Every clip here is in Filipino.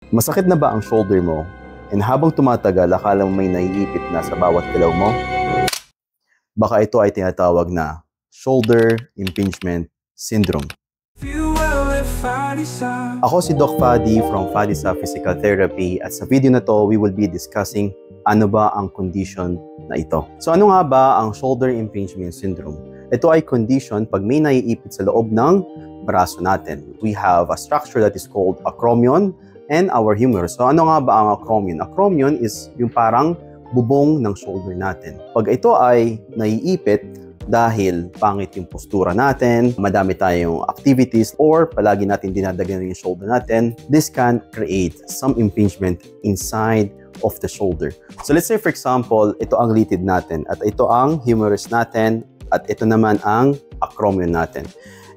Masakit na ba ang shoulder mo? And habang tumatagal, akala mo may naiipit na sa bawat galaw mo? Baka ito ay tinatawag na shoulder impingement syndrome. Ako si Doc Fadi from Fadisa Physical Therapy at sa video na to, we will be discussing ano ba ang condition na ito. So ano nga ba ang shoulder impingement syndrome? Ito ay condition pag may naiipit sa loob ng braso natin. We have a structure that is called acromion and our humerus. So ano nga ba ang acromion? Acromion is yung parang bubong ng shoulder natin. Pag ito ay naiipit dahil pangit yung postura natin, madami tayong activities, or palagi natin dinadagan yung shoulder natin, this can create some impingement inside of the shoulder. So let's say for example, ito ang litid natin at ito ang humerus natin at ito naman ang acromion natin.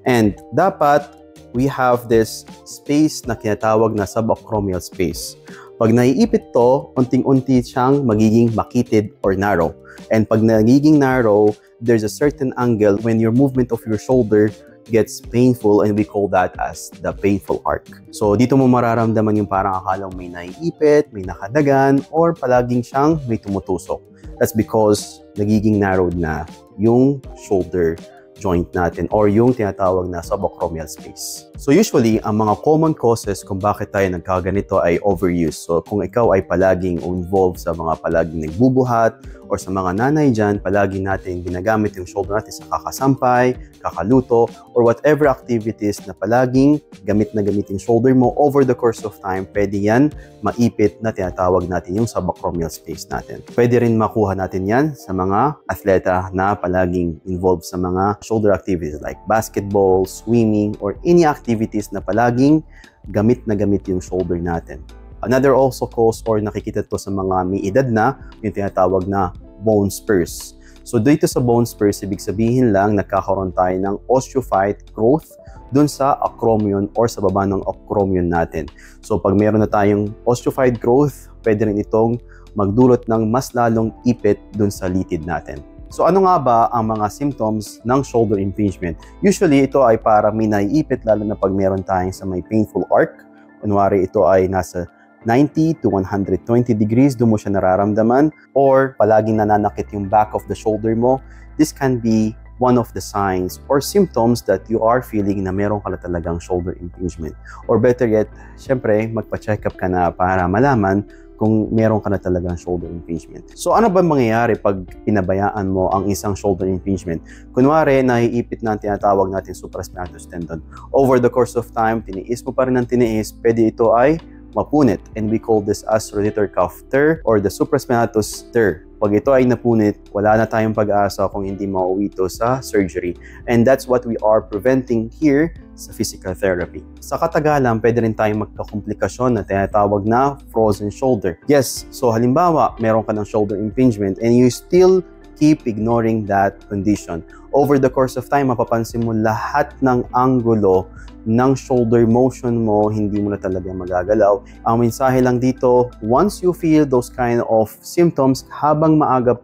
And dapat we have this space na kinatawag na subacromial space. Pag naiipit to, unting-unti siyang magiging makitid or narrow. And pag nagiging narrow, there's a certain angle when your movement of your shoulder gets painful, and we call that as the painful arc. So dito mo mararamdaman yung parang akala may naiipit, may nakadagan, or palaging siyang may tumutusok. That's because nagiging narrowed na yung shoulder joint natin or yung tinatawag na subacromial space. So usually, ang mga common causes kung bakit tayo nagkaganito ay overuse. So kung ikaw ay palaging involved sa mga palaging nagbubuhat or sa mga nanay dyan, palagi natin ginagamit yung shoulder natin sa kakasampay, kakaluto, or whatever activities na palaging gamit na gamit yung shoulder mo over the course of time, pwede yan maipit na tinatawag natin yung subacromial space natin. Pwede rin makuha natin yan sa mga atleta na palaging involved sa mga shoulder activities like basketball, swimming, or any activities na palaging gamit na gamit yung shoulder natin. Another also cause or nakikita to sa mga may edad na, yung tinatawag na bone spurs. So dito sa bone spurs, ibig sabihin lang nagkakaroon tayo ng osteophyte growth dun sa acromion or sa baba ng acromion natin. So pag meron na tayong osteophyte growth, pwede rin itong magdulot ng mas lalong ipit dun sa litid natin. So ano nga ba ang mga symptoms ng shoulder impingement? Usually ito ay para may naiipit lalo na pag meron tayong sa may painful arc. Kunwari ito ay nasa 90 to 120 degrees, doon mo siya nararamdaman, or palaging nananakit yung back of the shoulder mo. This can be one of the signs or symptoms that you are feeling na meron ka na talagang shoulder impingement. Or better yet, syempre, magpa-check up ka na para malaman kung meron ka na talagang shoulder impingement. So ano ba mangyayari pag pinabayaan mo ang isang shoulder impingement? Kunwari, naiipit na ang tinatawag natin supraspinatus tendon. Over the course of time, tiniis mo pa rin ang tiniis, pwede ito ay mapunit, and we call this as rotator cuff tear or the supraspinatus tear. Pag ito ay napunit, wala na tayong pag-asa kung hindi mauwi ito sa surgery. And that's what we are preventing here sa physical therapy. Sa katagalan, pwede rin tayong magkakomplikasyon na tinatawag na frozen shoulder. Yes, so halimbawa, meron ka ng shoulder impingement and you still keep ignoring that condition. Over the course of time, mapapansin mo lahat ng anggulo ng shoulder motion mo, hindi mo na talaga magagalaw. Ang mensahe lang dito, once you feel those kind of symptoms, habang maaga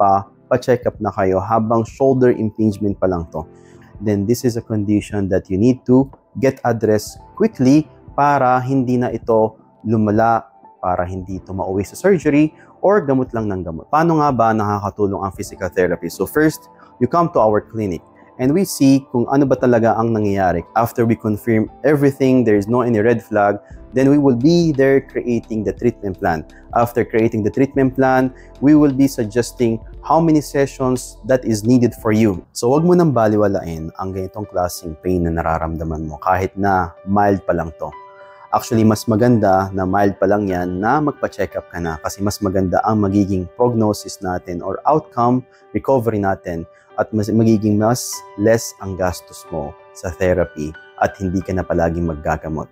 pa-check up na kayo, habang shoulder impingement pa lang to. Then this is a condition that you need to get addressed quickly para hindi na ito lumala, para hindi ito mauwi sa surgery or gamot lang ng gamot. Paano nga ba nakakatulong ang physical therapy? So first, you come to our clinic and we see kung ano ba talaga ang nangyayari. After we confirm everything, there is no any red flag, then we will be there creating the treatment plan. After creating the treatment plan, we will be suggesting how many sessions that is needed for you. So wag mo nang baliwalain ang ganitong klaseng pain na nararamdaman mo kahit na mild pa lang to. Actually, mas maganda na mild pa lang yan na magpa-check up ka na kasi mas maganda ang magiging prognosis natin or outcome recovery natin at magiging mas less ang gastos mo sa therapy at hindi ka na palaging maggagamot.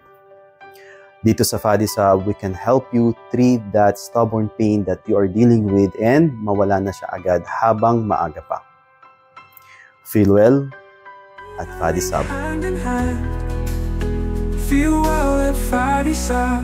Dito sa Fadisa, we can help you treat that stubborn pain that you are dealing with and mawala na siya agad habang maaga pa. Feel well at Fadisa. Feel well at Fadisa.